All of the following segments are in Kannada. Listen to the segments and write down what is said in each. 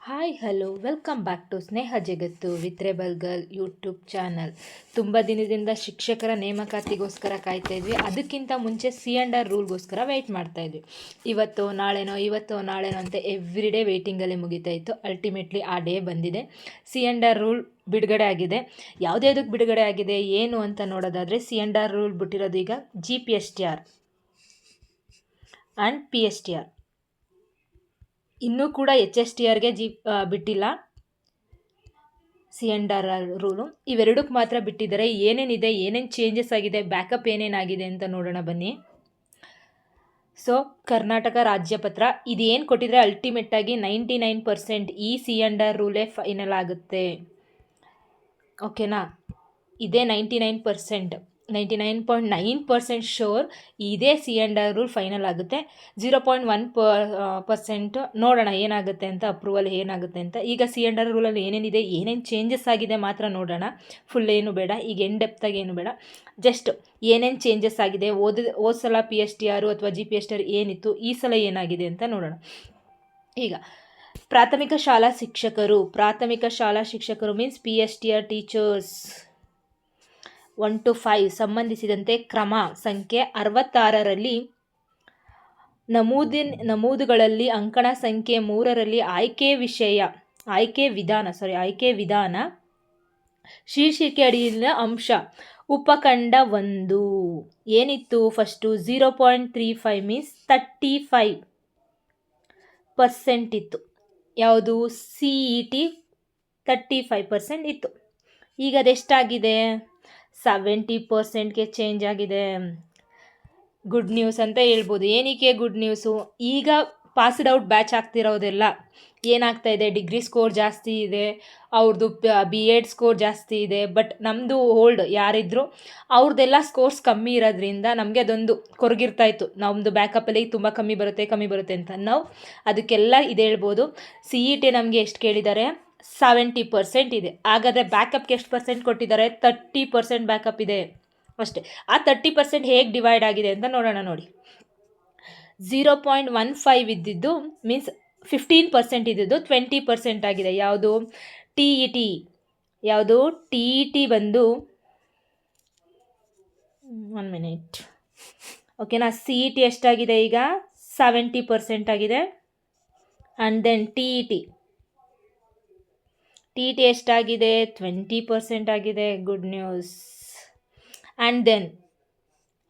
Hi hello welcome back to Sneha Jagattu with rebel girl YouTube channel. ತುಂಬ ದಿನದಿಂದ ಶಿಕ್ಷಕರ ನೇಮಕಾತಿಗೋಸ್ಕರ ಕಾಯ್ತಾ ಇದ್ವಿ. ಅದಕ್ಕಿಂತ ಮುಂಚೆ C&R ರೂಲ್ಗೋಸ್ಕರ ವೆಯ್ಟ್ ಮಾಡ್ತಾ ಇದ್ವಿ. ಇವತ್ತೋ ನಾಳೆನೋ ಅಂತ ಎವ್ರಿ ಡೇ ವೆಯ್ಟಿಂಗಲ್ಲೇ ಮುಗಿತಾ ಇತ್ತು. ಅಲ್ಟಿಮೇಟ್ಲಿ ಆ ಡೇ ಬಂದಿದೆ. C&R ರೂಲ್ ಬಿಡುಗಡೆ ಆಗಿದೆ. ಯಾವುದ್ಯಾವುದಕ್ಕೆ ಬಿಡುಗಡೆ ಆಗಿದೆ ಏನು ಅಂತ ನೋಡೋದಾದರೆ, C&R ರೂಲ್ ಬಿಟ್ಟಿರೋದು ಈಗ GPSTR ಆ್ಯಂಡ್ PSTR. ಇನ್ನೂ ಕೂಡ HSTRಗೆ ಬಿಟ್ಟಿಲ್ಲ C&R ರೂಲು. ಇವೆರಡಕ್ಕೆ ಮಾತ್ರ ಬಿಟ್ಟಿದ್ದಾರೆ. ಏನೇನಿದೆ, ಏನೇನು ಚೇಂಜಸ್ ಆಗಿದೆ, ಬ್ಯಾಕಪ್ ಏನೇನಾಗಿದೆ ಅಂತ ನೋಡೋಣ ಬನ್ನಿ. ಸೊ ಕರ್ನಾಟಕ ರಾಜ್ಯಪತ್ರ ಇದೇನು ಕೊಟ್ಟಿದ್ರೆ ಅಲ್ಟಿಮೇಟಾಗಿ 99% ಈ C&R ರೂಲೇ ಫೈನಲ್ ಆಗುತ್ತೆ. ಓಕೆನಾ? ಇದೇ 99.9% ಶೋರ್ ಇದೇ C&R ರೂಲ್ ಫೈನಲ್ ಆಗುತ್ತೆ. 0.1% ನೋಡೋಣ ಏನಾಗುತ್ತೆ ಅಂತ, ಅಪ್ರೂವಲ್ ಏನಾಗುತ್ತೆ ಅಂತ. ಈಗ C&R ರೂಲಲ್ಲಿ ಏನೇನಿದೆ, ಏನೇನು ಚೇಂಜಸ್ ಆಗಿದೆ ಮಾತ್ರ ನೋಡೋಣ. ಫುಲ್ ಏನು ಬೇಡ, ಈಗ ಡೆಪ್ತಾಗಿ ಏನು ಬೇಡ, ಜಸ್ಟ್ ಏನೇನು ಚೇಂಜಸ್ ಆಗಿದೆ, ಹೋದ ಸಲ PSTR ಅಥವಾ GPSTR ಏನಿತ್ತು, ಈ ಸಲ ಏನಾಗಿದೆ ಅಂತ ನೋಡೋಣ. ಈಗ ಪ್ರಾಥಮಿಕ ಶಾಲಾ ಶಿಕ್ಷಕರು ಮೀನ್ಸ್ PSTR ಟೀಚರ್ಸ್ 1 to 5 ಸಂಬಂಧಿಸಿದಂತೆ ಕ್ರಮ ಸಂಖ್ಯೆ 66ರಲ್ಲಿ ನಮೂದುಗಳಲ್ಲಿ ಅಂಕಣ ಸಂಖ್ಯೆ 3ರಲ್ಲಿ ಆಯ್ಕೆ ವಿಧಾನ ಶೀರ್ಷಿಕೆ ಅಡಿಯಲ್ಲಿನ ಅಂಶ ಉಪಖಂಡ 1 ಏನಿತ್ತು ಫಸ್ಟು 0.35 ಮೀನ್ಸ್ 35% ಇತ್ತು. ಯಾವುದು? CET 35% ಇತ್ತು. ಈಗ ಅದೆಷ್ಟಾಗಿದೆ? 70%ಗೆ ಚೇಂಜ್ ಆಗಿದೆ. ಗುಡ್ ನ್ಯೂಸ್ ಅಂತ ಹೇಳ್ಬೋದು. ಏನಕ್ಕೆ ಗುಡ್ ನ್ಯೂಸು? ಈಗ ಪಾಸ್ಡ್ ಔಟ್ ಬ್ಯಾಚ್ ಆಗ್ತಿರೋದೆಲ್ಲ ಏನಾಗ್ತಾ ಇದೆ, ಡಿಗ್ರಿ ಸ್ಕೋರ್ ಜಾಸ್ತಿ ಇದೆ, ಅವ್ರದ್ದು B.Ed ಸ್ಕೋರ್ ಜಾಸ್ತಿ ಇದೆ. ಬಟ್ ನಮ್ಮದು ಓಲ್ಡ್ ಯಾರಿದ್ರು ಅವ್ರದ್ದೆಲ್ಲ ಸ್ಕೋರ್ಸ್ ಕಮ್ಮಿ ಇರೋದ್ರಿಂದ ನಮಗೆ ಅದೊಂದು ಕೊರಗಿರ್ತಾ ಇತ್ತು. ನಮ್ಮದು ಬ್ಯಾಕಪ್ಪಲ್ಲಿ ತುಂಬ ಕಮ್ಮಿ ಬರುತ್ತೆ ಅಂತ. ನಾವು ಅದಕ್ಕೆಲ್ಲ ಇದು ಹೇಳ್ಬೋದು. CET ನಮಗೆ ಎಷ್ಟು ಕೇಳಿದ್ದಾರೆ? 70% ಇದೆ. ಹಾಗಾದರೆ ಬ್ಯಾಕಪ್ಗೆ ಎಷ್ಟು ಪರ್ಸೆಂಟ್ ಕೊಟ್ಟಿದ್ದಾರೆ? 30% ಬ್ಯಾಕಪ್ ಇದೆ ಅಷ್ಟೇ. ಆ 30% ಹೇಗೆ ಡಿವೈಡ್ ಆಗಿದೆ ಅಂತ ನೋಡೋಣ. ನೋಡಿ, 0.15 ಇದ್ದಿದ್ದು ಮೀನ್ಸ್ 15% ಇದ್ದಿದ್ದು 20% ಆಗಿದೆ. ಯಾವುದು? TET ಬಂದು 1 ಮಿನಿಟ್. ಓಕೆನಾ? CET ಎಷ್ಟಾಗಿದೆ ಈಗ? 70% ಆಗಿದೆ. ಆ್ಯಂಡ್ ದೆನ್ TET ಎಷ್ಟಾಗಿದೆ? 20% ಆಗಿದೆ. Good news. And then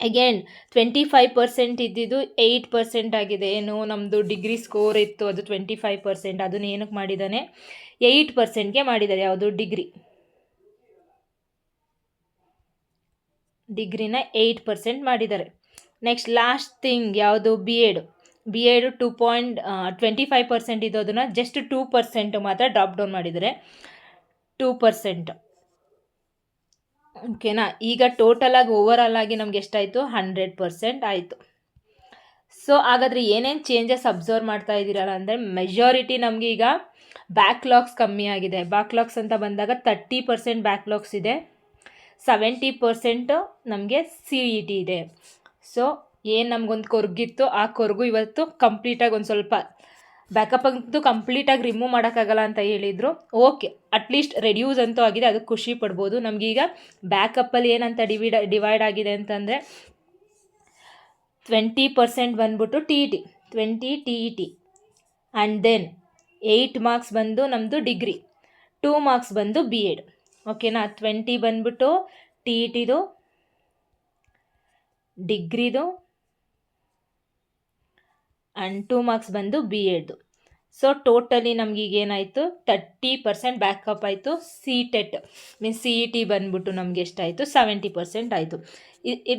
again 25% ಇದ್ದಿದ್ದು 8% ಆಗಿದೆ. ಏನು? ನಮ್ಮದು ಡಿಗ್ರಿ ಸ್ಕೋರ್ ಇತ್ತು, ಅದು 25%. ಅದನ್ನು ಏನಕ್ಕೆ ಮಾಡಿದ್ದಾನೆ? 8%ಗೆ ಮಾಡಿದ್ದಾರೆ. ಯಾವುದು? ಡಿಗ್ರಿನ 8% ಮಾಡಿದ್ದಾರೆ. ನೆಕ್ಸ್ಟ್ ಲಾಸ್ಟ್ ಥಿಂಗ್ ಯಾವುದು? B.Ed 25% ಇದು, ಅದನ್ನು ಜಸ್ಟ್ 2% ಮಾತ್ರ ಡ್ರಾಪ್ ಡೌನ್ ಮಾಡಿದ್ದಾರೆ. 2%. ಓಕೆನಾ? ಈಗ ಟೋಟಲಾಗಿ ಓವರಾಲ್ ಆಗಿ ನಮ್ಗೆ ಎಷ್ಟಾಯಿತು? 100% ಆಯಿತು. ಸೊ ಹಾಗಾದರೆ ಏನೇನು ಚೇಂಜಸ್ ಅಬ್ಸರ್ವ್ ಮಾಡ್ತಾ ಇದ್ದೀರಲ್ಲ ಅಂದರೆ, ಮೆಜಾರಿಟಿ ನಮಗೆ ಈಗ ಬ್ಯಾಕ್ಲಾಗ್ಸ್ ಕಮ್ಮಿ ಆಗಿದೆ. ಬ್ಯಾಕ್ಲಾಗ್ಸ್ ಅಂತ ಬಂದಾಗ 30% ಬ್ಯಾಕ್ಲಾಗ್ಸ್ ಇದೆ, 70% ನಮಗೆ CET ಇದೆ. ಸೊ ಏನು ನಮಗೊಂದು ಕೊರಗಿತ್ತು, ಆ ಕೊರಗು ಇವತ್ತು ಕಂಪ್ಲೀಟಾಗಿ ಒಂದು ಸ್ವಲ್ಪ ಬ್ಯಾಕಪ್ ಅಂತೂ ಕಂಪ್ಲೀಟಾಗಿ ರಿಮೂವ್ ಮಾಡೋಕ್ಕಾಗಲ್ಲ ಅಂತ ಹೇಳಿದರು. ಓಕೆ, ಅಟ್ಲೀಸ್ಟ್ ರೆಡ್ಯೂಸ್ ಅಂತೂ ಆಗಿದೆ, ಅದಕ್ಕೆ ಖುಷಿ ಪಡ್ಬೋದು. ನಮಗೀಗ ಬ್ಯಾಕಪ್ಪಲ್ಲಿ ಏನಂತ ಡಿವೈಡ್ ಆಗಿದೆ ಅಂತಂದರೆ 20% ಬಂದ್ಬಿಟ್ಟು TET ಆ್ಯಂಡ್ ದೆನ್ 8 ಮಾರ್ಕ್ಸ್ ಬಂದು ನಮ್ಮದು ಡಿಗ್ರಿ, 2 ಮಾರ್ಕ್ಸ್ ಬಂದು B.Ed. ಓಕೆನಾ? 20 ಬಂದ್ಬಿಟ್ಟು TETದು, ಡಿಗ್ರಿದು ಆ್ಯಂಡ್ 2 ಮಾರ್ಕ್ಸ್ ಬಂದು B.Edದು. ಸೊ ಟೋಟಲಿ ನಮಗೀಗ ಏನಾಯಿತು? 30% ಬ್ಯಾಕಪ್ ಆಯಿತು. CTET ಮೀನ್ಸ್ CET ಬಂದ್ಬಿಟ್ಟು ನಮಗೆ ಎಷ್ಟಾಯಿತು? 70% ಆಯಿತು.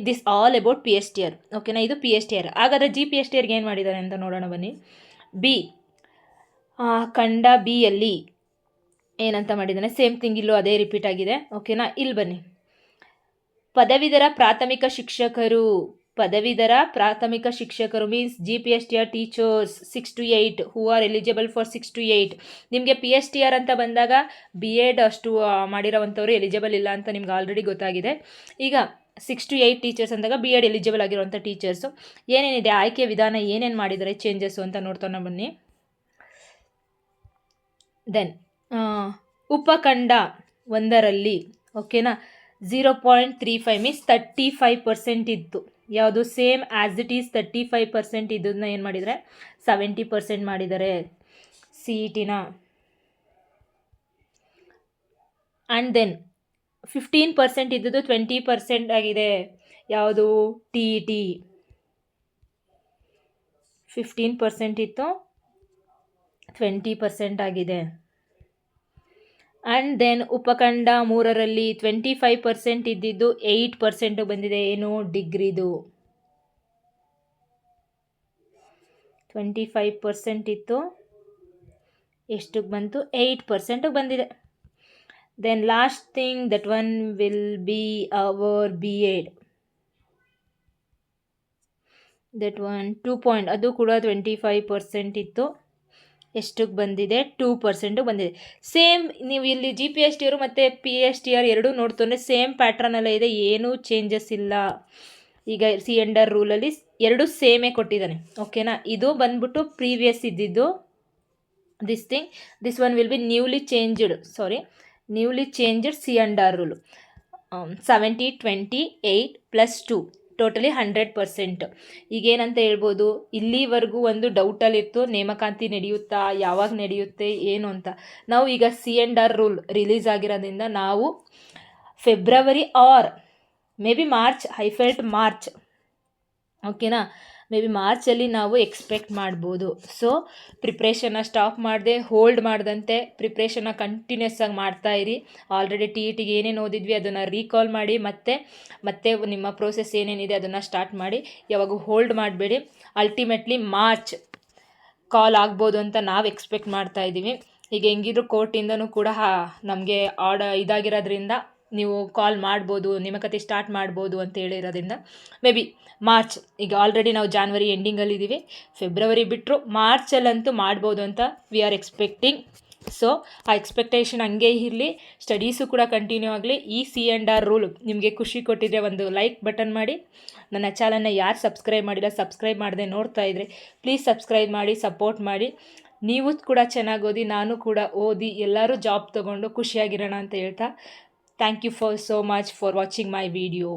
This all about PSTR. ಓಕೆನಾ? ಇದು PSTR. ಹಾಗಾದರೆ GPSTRಗೆ ಏನು ಮಾಡಿದ್ದಾರೆ ಅಂತ ನೋಡೋಣ ಬನ್ನಿ. ಖಂಡ B-ಯಲ್ಲಿ ಏನಂತ ಮಾಡಿದ್ದಾನೆ? ಸೇಮ್ ಥಿಂಗ್ ಇಲ್ಲೂ ಅದೇ ರಿಪೀಟ್ ಆಗಿದೆ. ಓಕೆನಾ? ಇಲ್ಲಿ ಬನ್ನಿ. ಪದವೀಧರ ಪ್ರಾಥಮಿಕ ಶಿಕ್ಷಕರು means GPSTR teachers 6 to 8 who are eligible for 6 to 8. ನಿಮಗೆ PSTR ಅಂತ ಬಂದಾಗ B.Ed ಅಷ್ಟು ಮಾಡಿರೋವಂಥವ್ರು ಎಲಿಜಿಬಲ್ ಇಲ್ಲ ಅಂತ ನಿಮ್ಗೆ ಆಲ್ರೆಡಿ ಗೊತ್ತಾಗಿದೆ. ಈಗ 6 to 8 ಟೀಚರ್ಸ್ ಅಂದಾಗ B.Ed ಎಲಿಜಿಬಲ್ ಆಗಿರುವಂಥ ಟೀಚರ್ಸು. ಏನೇನಿದೆ ಆಯ್ಕೆ ವಿಧಾನ, ಏನೇನು ಮಾಡಿದ್ದಾರೆ ಚೇಂಜಸ್ಸು ಅಂತ ನೋಡ್ತಾನೆ ಬನ್ನಿ. ದೆನ್ ಉಪಖಂಡ ಒಂದರಲ್ಲಿ ಓಕೆನಾ 0.35 ಮೀನ್ಸ್ 35% ಇತ್ತು. ಯಾವುದು ಸೇಮ್ ಆ್ಯಸ್ ಇಟ್ ಈಸ್ 35% ಇದನ್ನ ಏನು ಮಾಡಿದರೆ 70% ಮಾಡಿದ್ದಾರೆ ಸಿ ಇ ಟಿನ. ಆ್ಯಂಡ್ ದೆನ್ 15% ಇದ್ದದ್ದು 20% ಆಗಿದೆ. ಯಾವುದು ಟಿ ಇ ಟಿ 15% ಇತ್ತು 20% ಆಗಿದೆ. ಆ್ಯಂಡ್ ದೆನ್ ಉಪಖಂಡ 3ರಲ್ಲಿ 25% ಇದ್ದಿದ್ದು 8% ಬಂದಿದೆ. ಏನು ಡಿಗ್ರಿದು 25% ಇತ್ತು, ಎಷ್ಟಕ್ಕೆ ಬಂತು 8% ಬಂದಿದೆ. Then last thing that one will be our B Ed, that one 2 point, ಅದು ಕೂಡ 25% ಇತ್ತು, ಎಷ್ಟಕ್ಕೆ ಬಂದಿದೆ 2% ಬಂದಿದೆ. ಸೇಮ್ ನೀವು ಇಲ್ಲಿ G P S T R ಮತ್ತು ಪಿ ಎಸ್ ಟಿ ಆರ್ ಎರಡೂ ನೋಡ್ತಂದರೆ ಸೇಮ್ ಪ್ಯಾಟ್ರನಲ್ಲೇ ಇದೆ, ಏನೂ ಚೇಂಜಸ್ ಇಲ್ಲ. ಈಗ ಸಿ ಅಂಡ್ ಆರ್ ರೂಲಲ್ಲಿ ಎರಡು ಸೇಮೇ ಕೊಟ್ಟಿದ್ದಾನೆ ಓಕೆನಾ. ಇದು ಬಂದ್ಬಿಟ್ಟು ಪ್ರೀವಿಯಸ್ ಇದ್ದಿದ್ದು this one will be newly changed C and R rule 70, 20, 8 + 2 totally 100%. ಈಗೇನಂತ ಹೇಳ್ಬೋದು, ಇಲ್ಲಿವರೆಗೂ ಒಂದು ಡೌಟಲ್ಲಿತ್ತು ನೇಮಕಾತಿ ನಡೆಯುತ್ತಾ, ಯಾವಾಗ ನಡೆಯುತ್ತೆ ಏನು ಅಂತ. ನಾವು ಈಗ C and R rule release ಆಗಿರೋದ್ರಿಂದ ನಾವು February or maybe March, I felt March ಓಕೆನಾ, ಮೇ ಬಿ ಮಾರ್ಚಲ್ಲಿ ನಾವು ಎಕ್ಸ್ಪೆಕ್ಟ್ ಮಾಡ್ಬೋದು. ಸೊ ಪ್ರಿಪ್ರೇಷನ್ನ ಸ್ಟಾಪ್ ಮಾಡದೆ, ಹೋಲ್ಡ್ ಮಾಡ್ದಂತೆ ಪ್ರಿಪ್ರೇಷನ್ನ ಕಂಟಿನ್ಯೂಸ್ ಆಗಿ ಮಾಡ್ತಾಯಿರಿ. ಆಲ್ರೆಡಿ ಟಿ ಇ ಟಿಗೆ ಏನೇನು ಓದಿದ್ವಿ ಅದನ್ನು ರೀಕಾಲ್ ಮಾಡಿ ಮತ್ತೆ ನಿಮ್ಮ ಪ್ರೋಸೆಸ್ ಏನೇನಿದೆ ಅದನ್ನು ಸ್ಟಾರ್ಟ್ ಮಾಡಿ. ಯಾವಾಗ ಹೋಲ್ಡ್ ಮಾಡಬೇಡಿ. ಅಲ್ಟಿಮೇಟ್ಲಿ ಮಾರ್ಚ್ ಕಾಲ್ ಆಗ್ಬೋದು ಅಂತ ನಾವು ಎಕ್ಸ್ಪೆಕ್ಟ್ ಮಾಡ್ತಾ ಇದ್ದೀವಿ. ಈಗ ಹೆಂಗಿದ್ರು ಕೋರ್ಟಿಂದನೂ ಕೂಡ ನಮಗೆ ಇದಾಗಿರೋದ್ರಿಂದ ನೀವು ಕಾಲ್ ಮಾಡ್ಬೋದು, ನೇಮಕಾತಿ ಸ್ಟಾರ್ಟ್ ಮಾಡ್ಬೋದು ಅಂತ ಹೇಳಿರೋದ್ರಿಂದ ಮೇ ಬಿ ಮಾರ್ಚ್, ಈಗ ಆಲ್ರೆಡಿ ನಾವು ಜಾನ್ವರಿ ಎಂಡಿಂಗಲ್ಲಿದ್ದೀವಿ, ಫೆಬ್ರವರಿ ಬಿಟ್ಟರು ಮಾರ್ಚಲ್ಲಂತೂ ಮಾಡ್ಬೋದು ಅಂತ ವಿ ಆರ್ ಎಕ್ಸ್ಪೆಕ್ಟಿಂಗ್. ಸೊ ಆ ಎಕ್ಸ್ಪೆಕ್ಟೇಷನ್ ಹಂಗೆ ಇರಲಿ, ಸ್ಟಡೀಸು ಕೂಡ ಕಂಟಿನ್ಯೂ ಆಗಲಿ. ಈ ಸಿ ಅಂಡ್ ಆರ್ ರೂಲ್ ನಿಮಗೆ ಖುಷಿ ಕೊಟ್ಟಿದ್ರೆ ಒಂದು ಲೈಕ್ ಬಟನ್ ಮಾಡಿ. ನನ್ನ ಚಾನಲ್ನ ಯಾರು ಸಬ್ಸ್ಕ್ರೈಬ್ ಮಾಡಿಲ್ಲ, ಸಬ್ಸ್ಕ್ರೈಬ್ ಮಾಡದೆ ನೋಡ್ತಾ ಇದ್ದರೆ ಪ್ಲೀಸ್ ಸಬ್ಸ್ಕ್ರೈಬ್ ಮಾಡಿ, ಸಪೋರ್ಟ್ ಮಾಡಿ. ನೀವು ಕೂಡ ಚೆನ್ನಾಗಿ ಓದಿ, ನಾನು ಕೂಡ ಓದಿ, ಎಲ್ಲರೂ ಜಾಬ್ ತೊಗೊಂಡು ಖುಷಿಯಾಗಿರೋಣ ಅಂತ ಹೇಳ್ತಾ, thank you so much for watching my video.